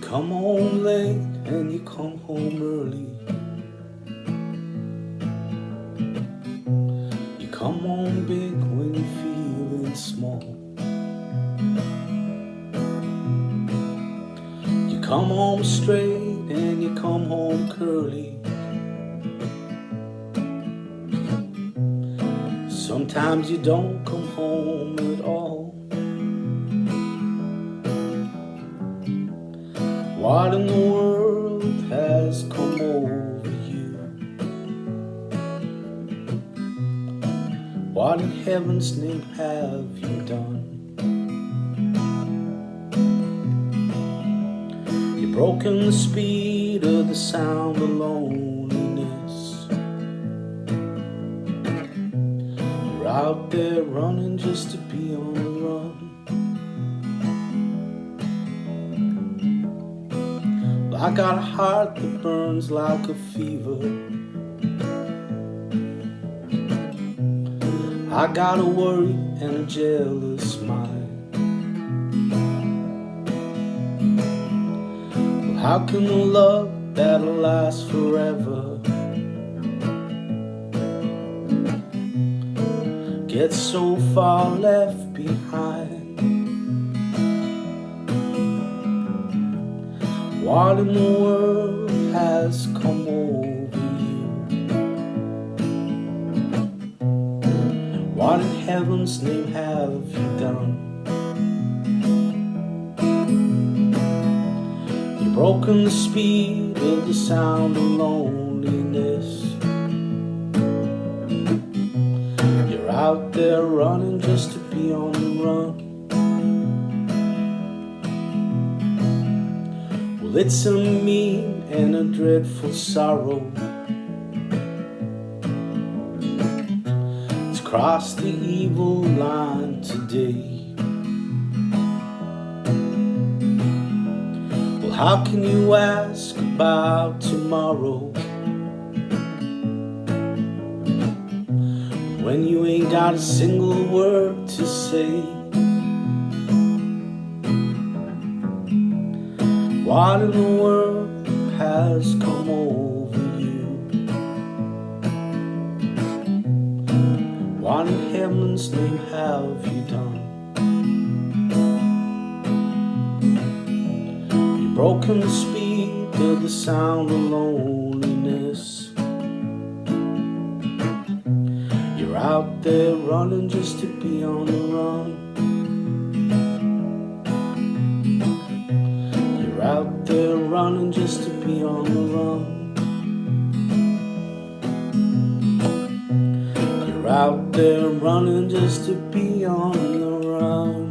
come home late and you come home early. You come home big when you're feeling small. You come home straight and you come home curly. Sometimes you don't come home at all. What in the world has come over you? What in heaven's name have you done? You've broken the speed of the sound of loneliness. You're out there running just to be on the run. I got a heart that burns like a fever. I got a worry and a jealous mind. Well, how can a love that'll last forever get so far left behind? What in the world has come over you? What in heaven's name have you done? You've broken the speed of the sound of loneliness. You're out there running just to be on the run. Well, it's a mean and a dreadful sorrow. It's crossed the evil line today. Well, how can you ask about tomorrow when you ain't got a single word to say? What in the world has come over you? What in heaven's name have you done? You've broken the speed of the sound of loneliness. You're out there running just to be on the run. Out there running just to be on the run. You're out there running just to be on the run.